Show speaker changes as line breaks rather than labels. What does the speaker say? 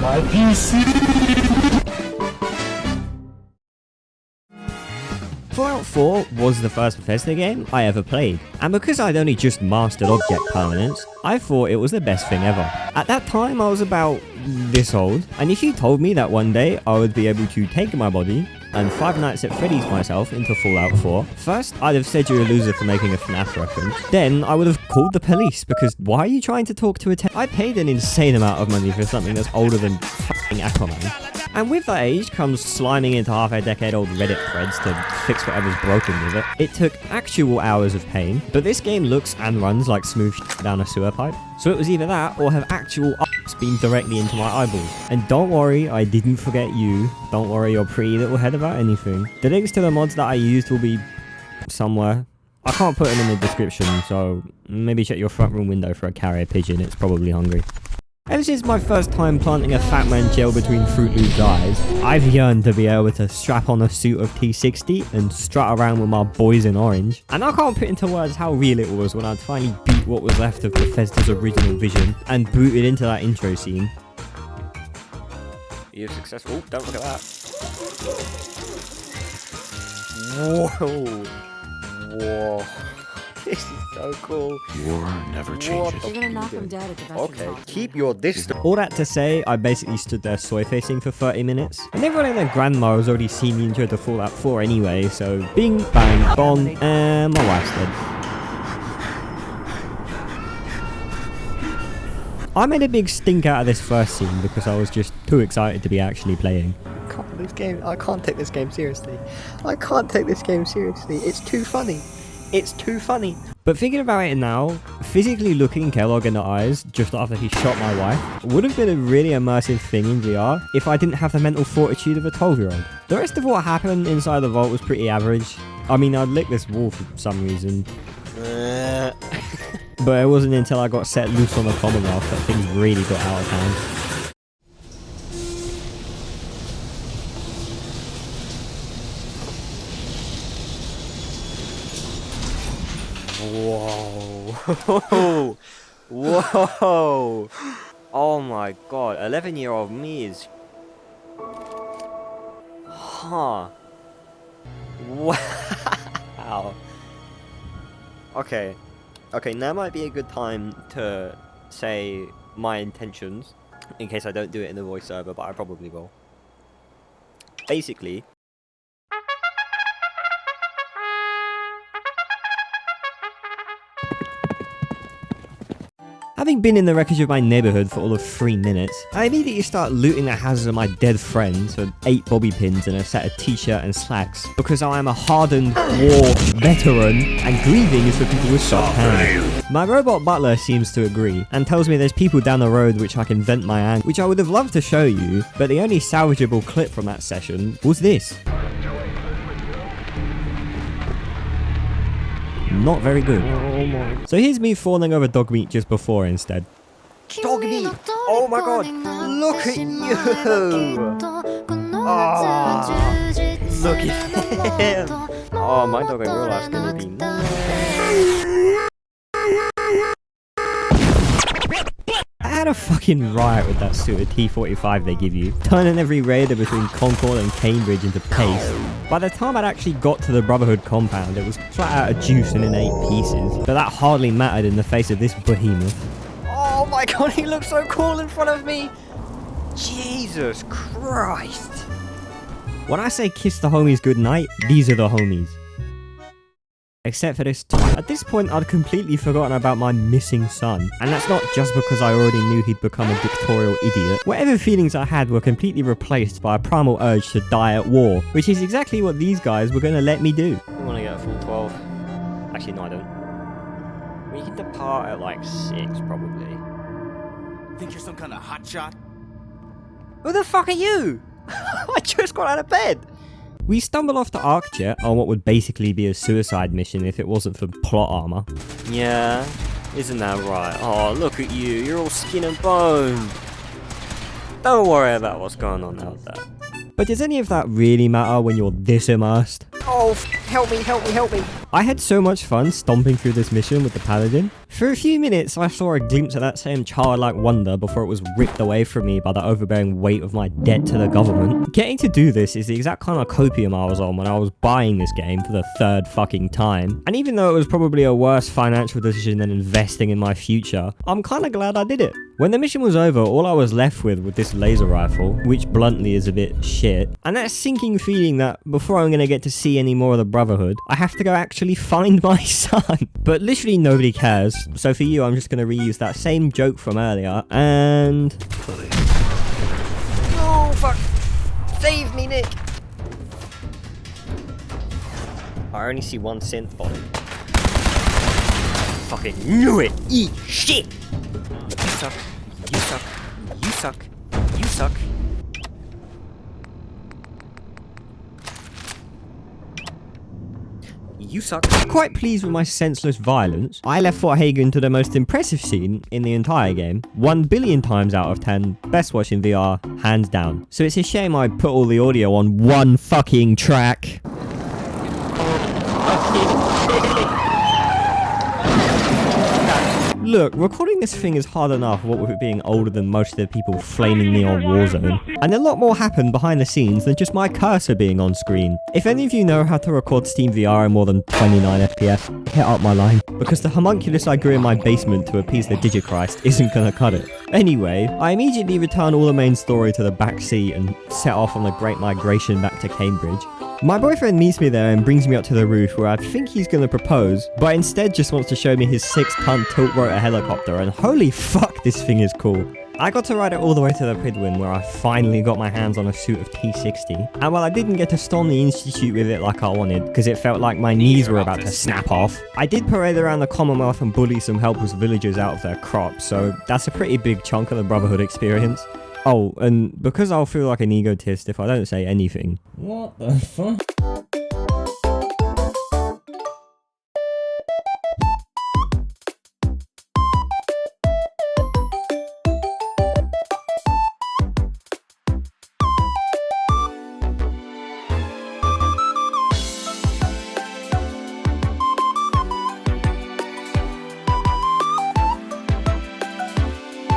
my PC.
Fallout 4 was the first Bethesda game I ever played, and because I'd only just mastered object permanence, I thought it was the best thing ever. At that time I was about this old, and if you told me that one day I would be able to take my body and Five Nights at Freddy's myself into Fallout 4, first I'd have said you're a loser for making a FNAF reference, then I would have called the police, because why are you trying to talk to a I paid an insane amount of money for something that's older than f***ing Aquaman. And with that age comes sliming into half a decade old Reddit threads to fix whatever's broken with it. It took actual hours of pain, but this game looks and runs like smooth shit down a sewer pipe. So it was either that or have actual ups beamed directly into my eyeballs. And don't worry, I didn't forget you. Don't worry your pretty little head about anything. The links to the mods that I used will be somewhere. I can't put them in the description, so maybe check your front room window for a carrier pigeon, it's probably hungry. Ever since my first time planting a fat man gel between Fruit Loop's eyes, I've yearned to be able to strap on a suit of T60 and strut around with my boys in orange. And I can't put into words how real it was when I'd finally beat what was left of Bethesda's original vision and booted into that intro scene. You're successful. Don't look at that. Whoa. Whoa. This is so cool.
War never changes.
You're gonna knock him dead at the best
Okay,
of times.
keep your distance. All that to say, I basically stood there soy facing for 30 minutes. And everyone and their grandma has already seen the intro to Fallout 4 anyway, so bing, bang, bong, and my wife's dead. I made a big stink out of this first scene because I was just too excited to be actually playing. I can't take this game seriously. I can't take this game seriously. It's too funny. It's too funny. But thinking about it now, physically looking Kellogg in the eyes just after he shot my wife would have been a really immersive thing in VR if I didn't have the mental fortitude of a 12-year-old. The rest of what happened inside the vault was pretty average. I mean, I'd licked this wall for some reason. But it wasn't until I got set loose on the Commonwealth that things really got out of hand. Whoa. Whoa. Oh my god. 11-year-old me is... Huh. Wow. Okay. Okay, now might be a good time to say my intentions, in case I don't do it in the voiceover, but I probably will. Basically, having been in the wreckage of my neighborhood for all of 3 minutes, I immediately start looting the houses of my dead friends for 8 bobby pins and a set of t-shirt and slacks, because I am a hardened war veteran and grieving is for people with soft hands. My robot butler seems to agree and tells me there's people down the road which I can vent my anger, which I would have loved to show you, but the only salvageable clip from that session was this. Not very good. So here's me falling over dog meat just before instead. Dog meat! Oh my god! Look at you! Oh, look at him! Oh, my dog in real life's gonna be I had a fucking riot with that suit of T45 they give you, turning every raider between Concord and Cambridge into paste. By the time I'd actually got to the Brotherhood compound, it was flat out of juice and in 8 pieces, but that hardly mattered in the face of this behemoth. Oh my god, he looks so cool in front of me! Jesus Christ! When I say kiss the homies goodnight, these are the homies. Except for this time. At this point, I'd completely forgotten about my missing son. And that's not just because I already knew he'd become a dictatorial idiot. Whatever feelings I had were completely replaced by a primal urge to die at war, which is exactly what these guys were going to let me do. I want to get a full 12. Actually, no, I don't. We can depart at like 6, probably.
Think you're some kind of hotshot?
Who the fuck are you? I just got out of bed. We stumble off to Arcjet on what would basically be a suicide mission if it wasn't for plot armor. Yeah, isn't that right? Oh, look at you, you're all skin and bone. Don't worry about what's going on out there. But does any of that really matter when you're this immersed? Oh, Help me, help me, help me. I had so much fun stomping through this mission with the paladin. For a few minutes, I saw a glimpse of that same childlike wonder before it was ripped away from me by the overbearing weight of my debt to the government. Getting to do this is the exact kind of copium I was on when I was buying this game for the third fucking time. And even though it was probably a worse financial decision than investing in my future, I'm kind of glad I did it. When the mission was over, all I was left with was this laser rifle, which bluntly is a bit shit, and that sinking feeling that before I'm going to get to see any more of the Brotherhood, I have to go actually find my son. But literally nobody cares, so for you I'm just going to reuse that same joke from earlier, and... Oh fuck! Save me, Nick! I only see one synth body. Fucking knew it! Eat shit! You suck. You suck. You suck. You suck. You suck. Quite pleased with my senseless violence, I left Fort Hagen to the most impressive scene in the entire game. 1 billion times out of 10, best watch in VR, hands down. So it's a shame I put all the audio on one fucking track. Look, recording this thing is hard enough, what with it being older than most of the people flaming me on Warzone. And a lot more happened behind the scenes than just my cursor being on screen. If any of you know how to record Steam VR in more than 29 FPS, hit up my line. Because the homunculus I grew in my basement to appease the Digichrist isn't gonna cut it. Anyway, I immediately returned all the main story to the back seat and set off on the Great Migration back to Cambridge. My boyfriend meets me there and brings me up to the roof where I think he's gonna propose, but instead just wants to show me his 6-ton tilt-rotor helicopter, and holy fuck, this thing is cool. I got to ride it all the way to the Prydwen where I finally got my hands on a suit of T60, and while I didn't get to storm the Institute with it like I wanted, because it felt like my knees were about to snap off, I did parade around the Commonwealth and bully some helpless villagers out of their crops, so that's a pretty big chunk of the Brotherhood experience. Oh, and because I'll feel like an egotist if I don't say anything. What the fuck?